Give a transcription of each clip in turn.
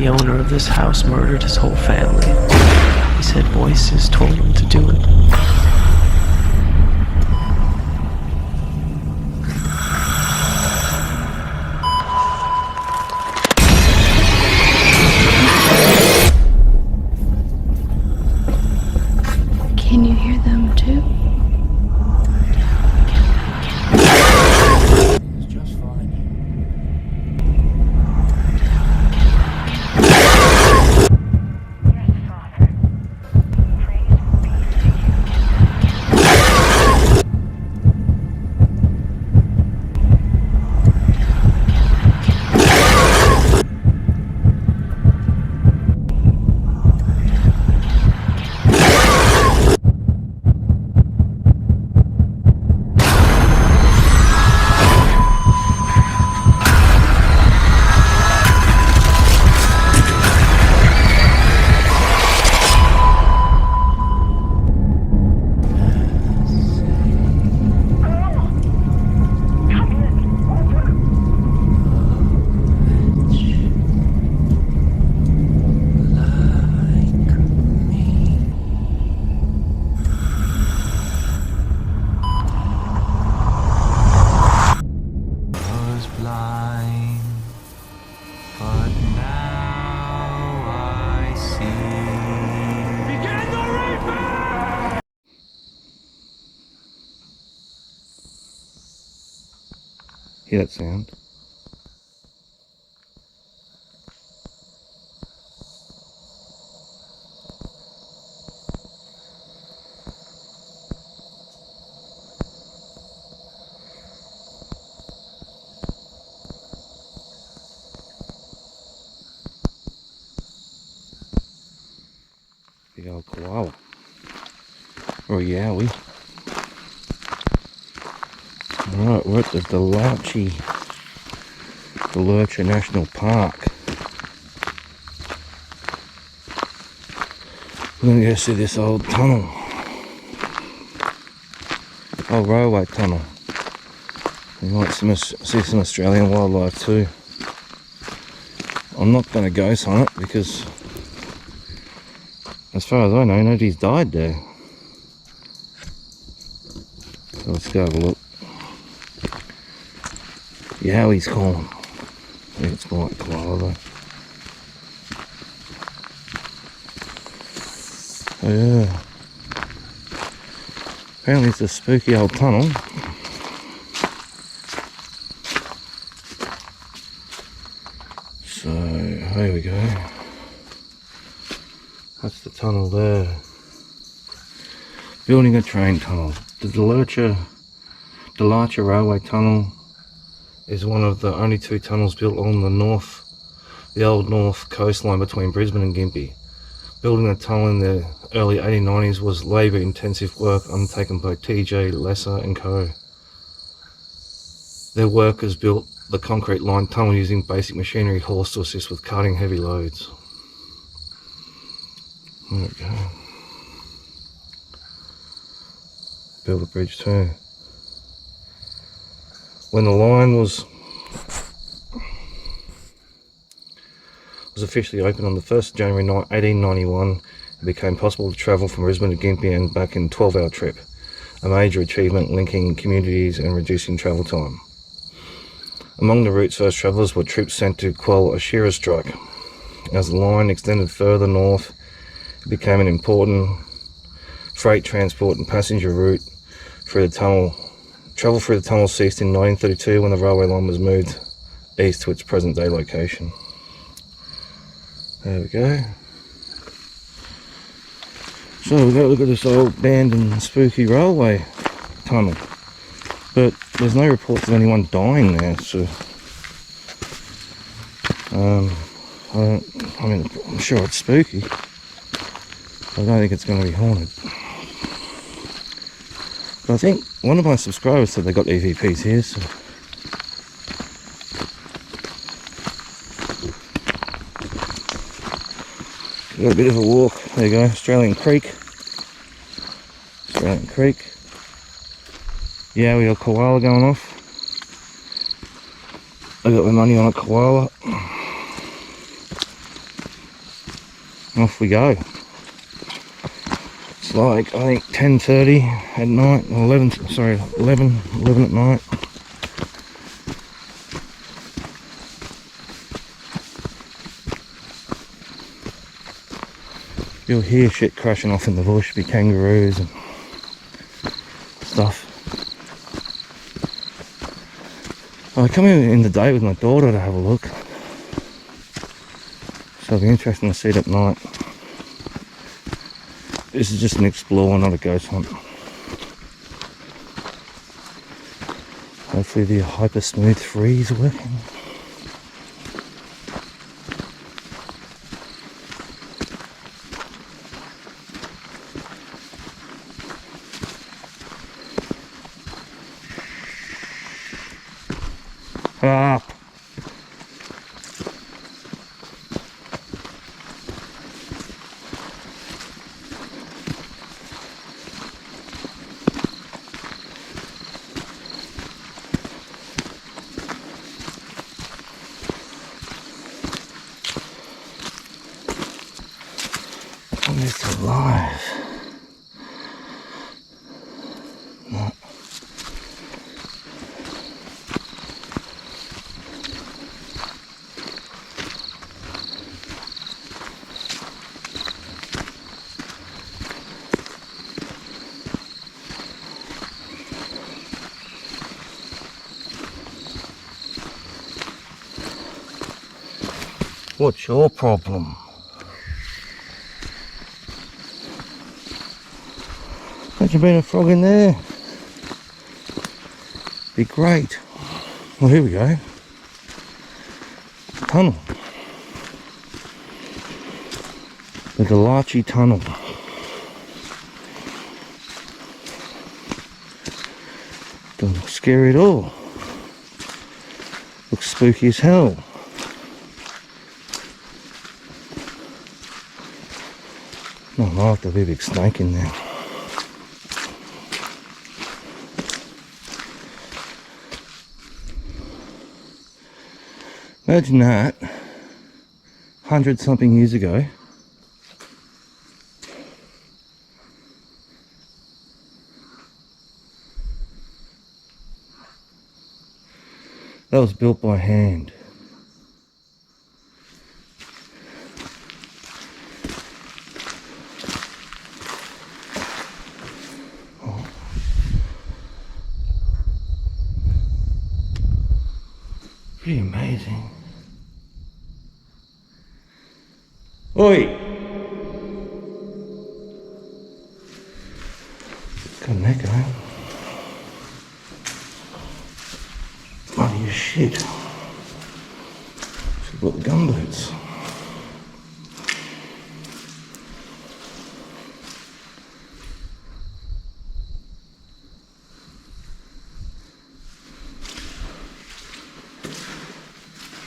the owner of this house murdered his whole family. He said voices told him to do it. Can you hear them too? It's just fine. Hear that sound? Big old koala. Or a yowie. Alright, we're at the Dularcha National Park. We're going to go see this old tunnel. Old railway tunnel. You might see some Australian wildlife too. I'm not going to ghost on it because, as far as I know, nobody's died there. So let's go have a look. Yowie's calling. I think it's more like koala though. Oh yeah. Apparently it's a spooky old tunnel. So here we go. That's the tunnel there. Building a train tunnel. The Dularcha Railway Tunnel is one of the only two tunnels built along the old north coastline between Brisbane and Gympie. Building the tunnel in the early 1890s was labour intensive work undertaken by TJ, Lesser and Co. Their workers built the concrete lined tunnel using basic machinery horse to assist with carting heavy loads. There we go. Build a bridge too. When the line was officially opened on the 1st of January 1891, it became possible to travel from Brisbane to Gympie and back in a 12-hour trip, a major achievement linking communities and reducing travel time. Among the route's first travellers were troops sent to quell a shearer strike. As the line extended further north, it became an important freight transport and passenger route through the tunnel. Travel through the tunnel ceased in 1932 when the railway line was moved east to its present day location. There we go. So we've got to look at this old abandoned spooky railway tunnel. But there's no reports of anyone dying there, so I mean, I'm sure it's spooky. I don't think it's going to be haunted. But I think one of my subscribers said they got EVPs here, so got a bit of a walk. There you go, Australian Creek. Yeah, we got a koala going off. I got my money on a koala. Off we go. It's like, I think 10:30 at night, or 11 at night. You'll hear shit crashing off in the bush, be kangaroos and stuff. I come in the day with my daughter to have a look, so it'll be interesting to see it at night. This is just an explore, not a ghost hunt. Hopefully the hyper smooth freeze working. Ah. I'm just alive. No. What's your problem? Imagine being a frog in there. Be great. Well, here we go. Tunnel. The Dularcha tunnel. Doesn't look scary at all. Looks spooky as hell. No, I like the big snake in there. Imagine that, 100-something years ago. That was built by hand. Oh. Pretty amazing. Oi! Got an echo. Muddy as shit. Should've got the gumboots.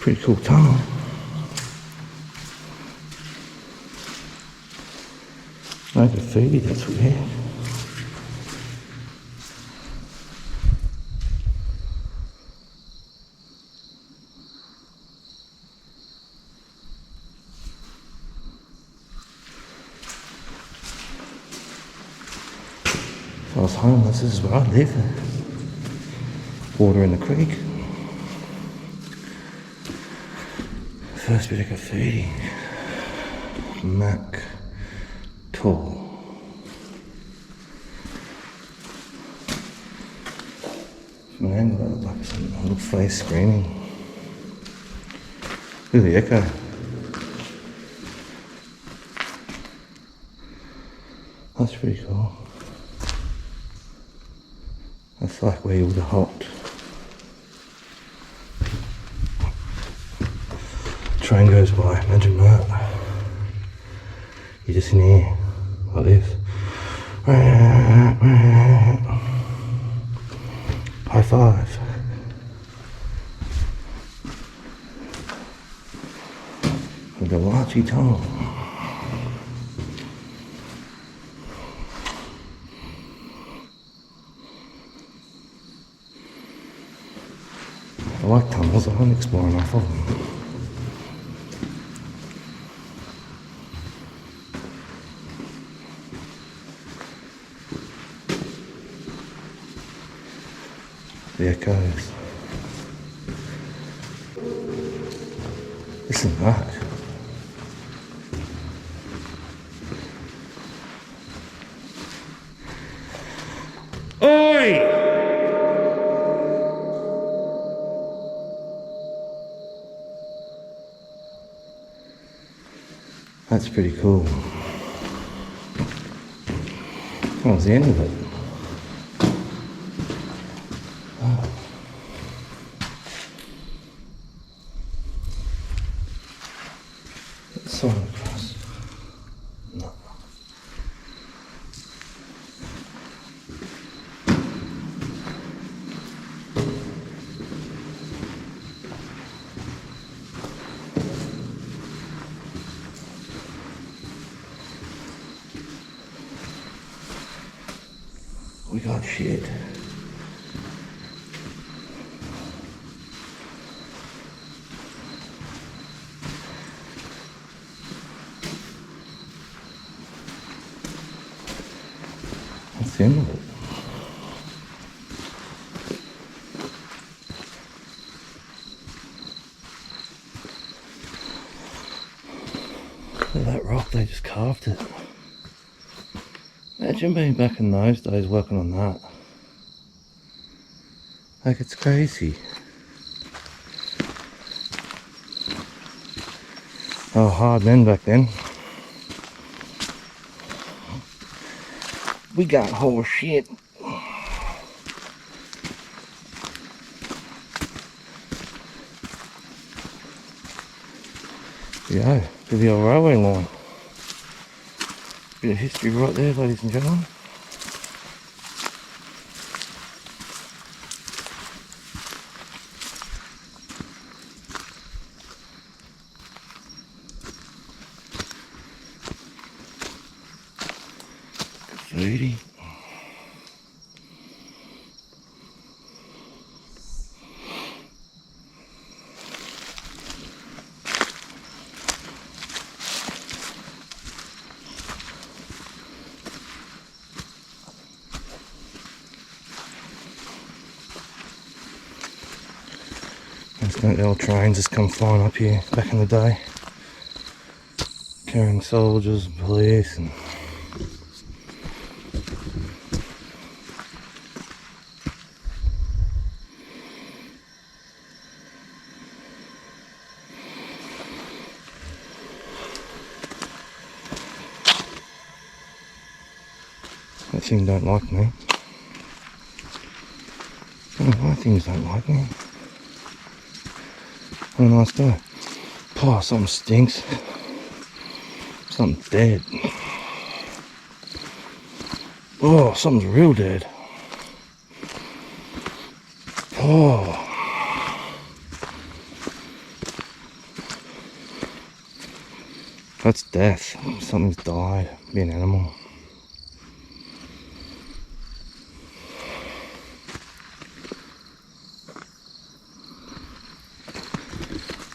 Pretty cool tunnel. No graffiti, that's weird. If I was homeless, this is where I'd live. Water in the creek. First bit of graffiti. Mac Tall. From an angle that looked like some little face screaming. Look at the echo. That's pretty cool. That's like where you would have hopped. Train goes by, imagine that. You're just in here, like this. High five. The Dularcha tunnel. I like tunnels, I don't explore enough of them. The echoes. Listen to that. Oi! That's pretty cool. That was the end of it. Oh. Let's sign across. No. We got shit. That's the end of it. Look at that rock, they just carved it. Imagine being back in those days working on that. Like, it's crazy. Oh, hard men back then. We got horse shit. Yeah, to the old railway line. Bit of history right there, ladies and gentlemen. Graffiti. The old trains just come flying up here back in the day, carrying soldiers and police and that thing don't like me. Oh, my things don't like me. What a nice day. Oh, something stinks. Something's dead. Oh, something's real dead. Oh. That's death. Something's died. Be an animal.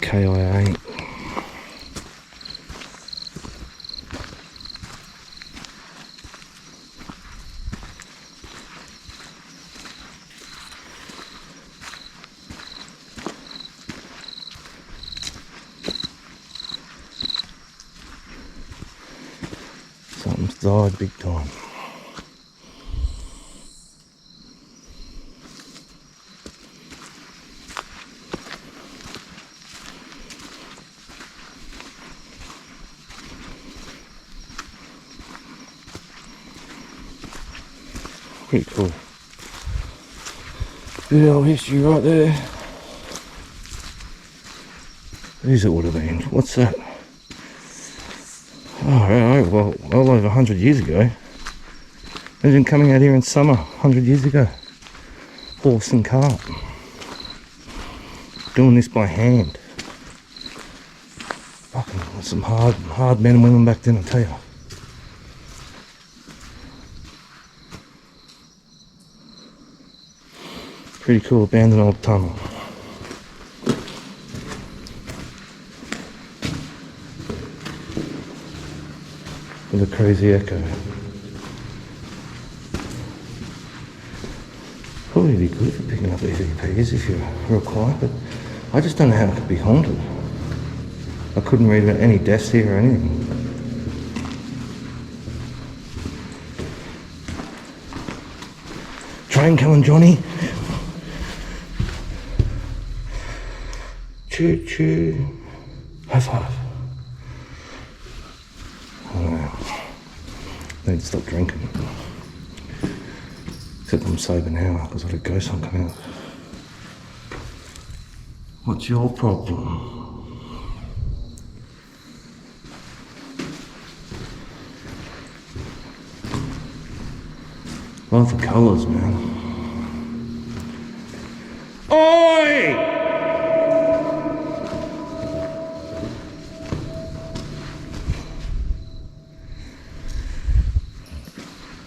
KIA. Something's died big time. Pretty cool. Bit of old history right there. Who's it would have been? What's that? Oh, right, well over 100 years ago. Imagine coming out here in summer 100 years ago. Horse and cart. Doing this by hand. Fucking some hard men and women back then, I tell you. Pretty cool abandoned old tunnel. With a crazy echo. probably be good for picking up EVPs if you're real quiet, but I just don't know how it could be haunted. I couldn't read about any deaths here or anything. Train coming, Johnny. Choo choo. High five. I need to stop drinking. Except I'm sober now because I had a ghost hunt come out. What's your problem? Love the colours, man. Oi!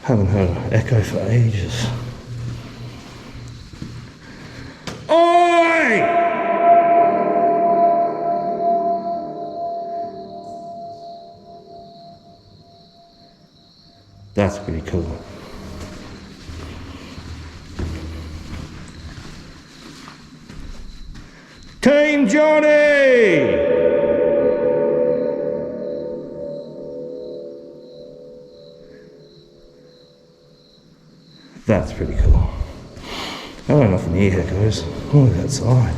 Haven't heard an echo for ages. Oi! That's pretty cool. Team Johnny! That's pretty cool. I don't know if an ear goes. Look outside.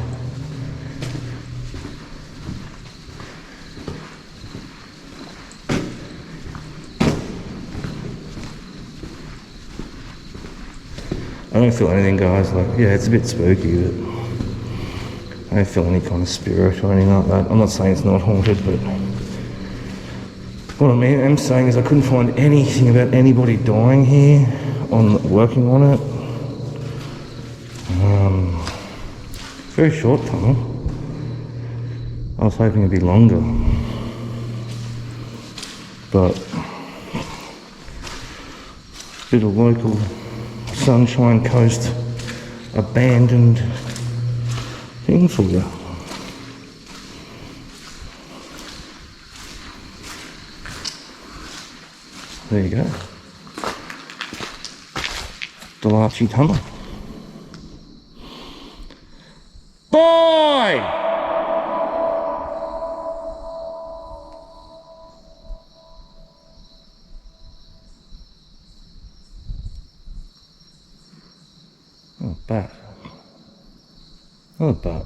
I don't feel anything, guys. Like, yeah, it's a bit spooky, but I don't feel any kind of spirit or anything like that. I'm not saying it's not haunted, but what I mean, I'm saying is I couldn't find anything about anybody dying here on working on it. Very short tunnel. I was hoping it'd be longer, but bit of local Sunshine Coast abandoned thing for you. There you go. Dularcha tunnel. Boy! Oh, bat. Oh, bat.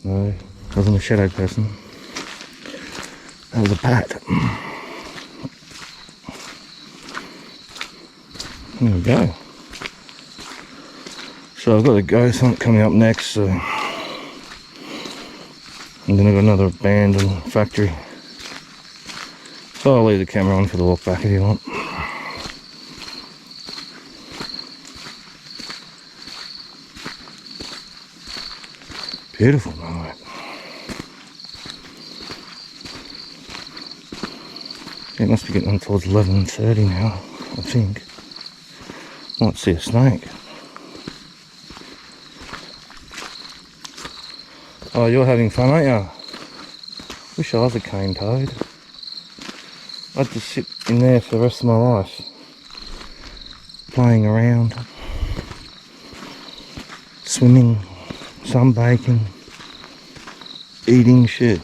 No, wasn't a shadow person. That was a bat. There we go. So I've got a ghost hunt coming up next, so and then I've got another abandoned factory. So I'll leave the camera on for the walk back if you want. Beautiful night. It must be getting on towards 11:30 now, I think. Might see a snake. Oh, you're having fun, aren't you? Wish I was a cane toad. I'd just sit in there for the rest of my life, playing around, swimming, sunbaking, eating shit.